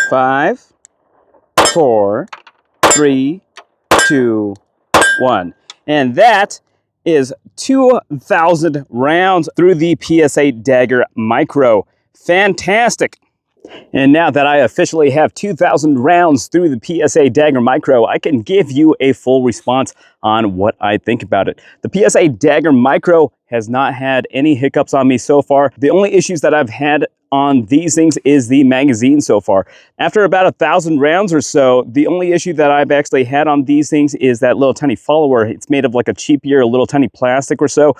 5, 4, 3, 2, 1. And that is 2,000 rounds through the PSA Dagger Micro. Fantastic. And now that I officially have 2,000 rounds through the PSA Dagger Micro, I can give you a full response on what I think about it. The PSA Dagger Micro has not had any hiccups on me so far. The only issues that I've had on these things is the magazine so far. After about 1,000 rounds or so, the only issue that I've actually had on these things is that little tiny follower. It's made of like a cheapier, little tiny plastic or so,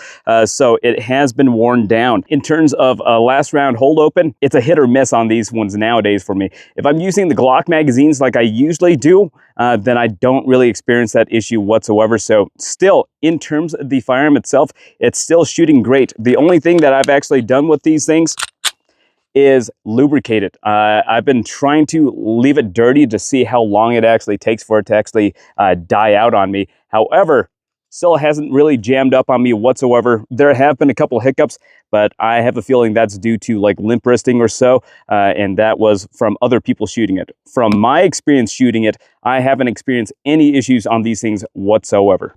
so it has been worn down. In terms of last round hold open, it's a hit or miss on these ones nowadays for me. If I'm using the Glock magazines like I usually do, then I don't really experience that issue whatsoever. So still, in terms of the firearm itself, it's still shooting great. The only thing that I've actually done with these things is lubricate it. I've been trying to leave it dirty to see how long it actually takes for it to actually die out on me. However, still hasn't really jammed up on me whatsoever. There have been a couple hiccups, but I have a feeling that's due to like limp wristing or so, and that was from other people shooting it. From my experience shooting it, I haven't experienced any issues on these things whatsoever.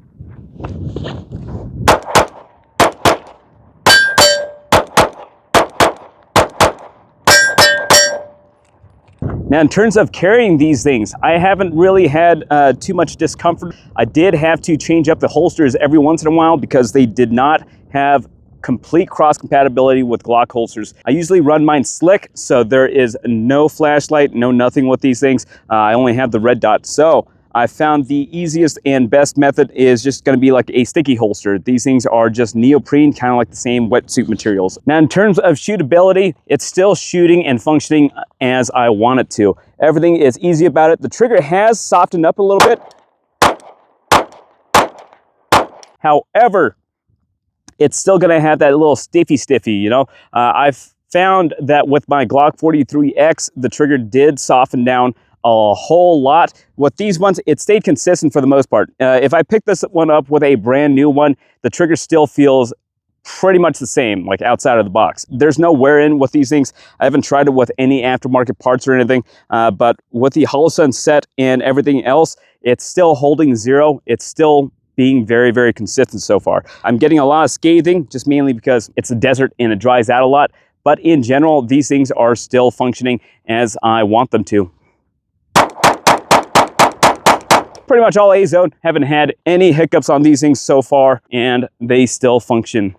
Now, in terms of carrying these things, I haven't really had too much discomfort. I did have to change up the holsters every once in a while because they did not have complete cross compatibility with Glock holsters. I usually run mine slick, so there is no flashlight, no nothing with these things. I only have the red dot. So I found the easiest and best method is just going to be like a sticky holster. These things are just neoprene, kind of like the same wetsuit materials. Now, in terms of shootability, it's still shooting and functioning as I want it to. Everything is easy about it. The trigger has softened up a little bit. However, it's still going to have that little stiffy, you know. I've found that with my Glock 43X, the trigger did soften down a whole lot. With these ones, it stayed consistent for the most part. If I pick this one up with a brand new one, the trigger still feels pretty much the same, like outside of the box. There's no wear in with these things. I haven't tried it with any aftermarket parts or anything, but with the Holosun set and everything else, it's still holding zero. It's still being very, very consistent so far. I'm getting a lot of scathing, just mainly because it's a desert and it dries out a lot. But in general, these things are still functioning as I want them to. Pretty much all A-zone. Haven't had any hiccups on these things so far, and they still function.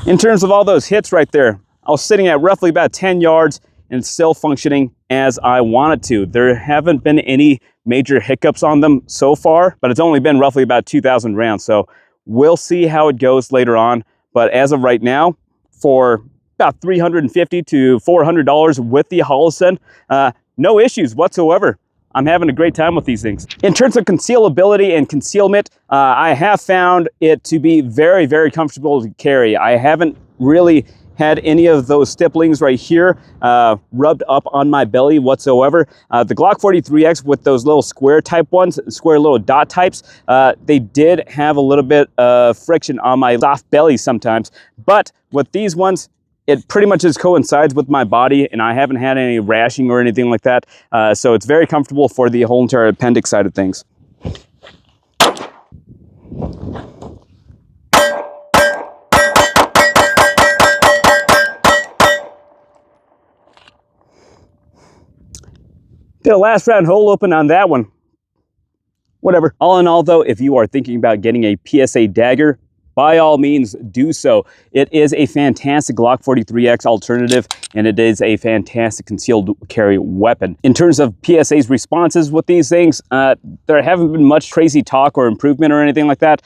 In terms of all those hits right there, I was sitting at roughly about 10 yards and it's still functioning as I want it to. There haven't been any major hiccups on them so far, but it's only been roughly about 2,000 rounds. So we'll see how it goes later on. But as of right now, for about $350 to $400 with the Holosun, no issues whatsoever. I'm having a great time with these things. In terms of concealability and concealment, I have found it to be very, very comfortable to carry. I haven't really had any of those stipplings right here rubbed up on my belly whatsoever. The Glock 43X with those little square type ones, square little dot types, they did have a little bit of friction on my soft belly sometimes. But with these ones, it pretty much just coincides with my body, and I haven't had any rashing or anything like that. So it's very comfortable for the whole entire appendix side of things. Did a last round hole open on that one. Whatever. All in all, though, if you are thinking about getting a PSA Dagger, by all means, do so. It is a fantastic Glock 43X alternative, and it is a fantastic concealed carry weapon. In terms of PSA's responses with these things, there haven't been much crazy talk or improvement or anything like that.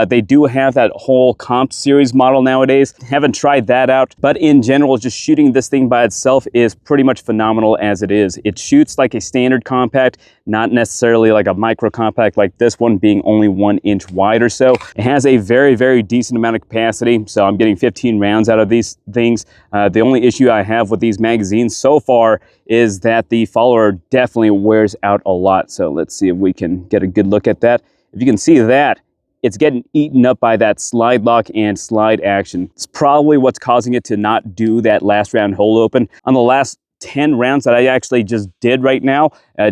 They do have that whole comp series model nowadays. Haven't tried that out, but in general, just shooting this thing by itself is pretty much phenomenal as it is. It shoots like a standard compact, not necessarily like a micro compact like this one being only 1 inch wide or so. It has a very, very decent amount of capacity, so I'm getting 15 rounds out of these things. The only issue I have with these magazines so far is that the follower definitely wears out a lot. So let's see if we can get a good look at that. If you can see that, it's getting eaten up by that slide lock and slide action. It's probably what's causing it to not do that last round hole open. On the last 10 rounds that I actually just did right now,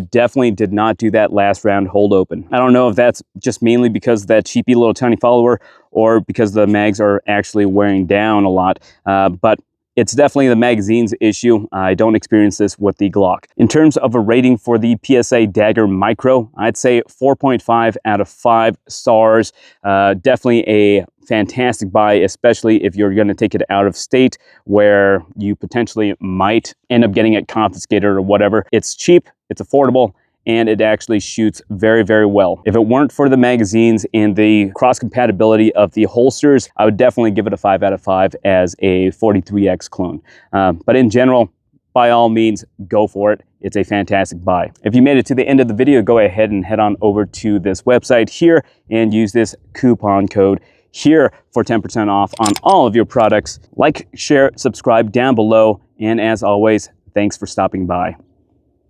definitely did not do that last round hold open. I don't know if that's just mainly because of that cheapy little tiny follower or because the mags are actually wearing down a lot, but it's definitely the magazine's issue. I don't experience this with the Glock. In terms of a rating for the PSA Dagger Micro, I'd say 4.5 out of 5 stars. Definitely a fantastic buy, especially if you're going to take it out of state where you potentially might end up getting it confiscated or whatever. It's cheap, it's affordable, and it actually shoots very, very well. If it weren't for the magazines and the cross compatibility of the holsters, I would definitely give it a 5 out of 5 as a 43X clone. But in general, by all means, go for it. It's a fantastic buy. If you made it to the end of the video, go ahead and head on over to this website here and use this coupon code here for 10% off on all of your products. Like, share, subscribe down below, and as always, thanks for stopping by.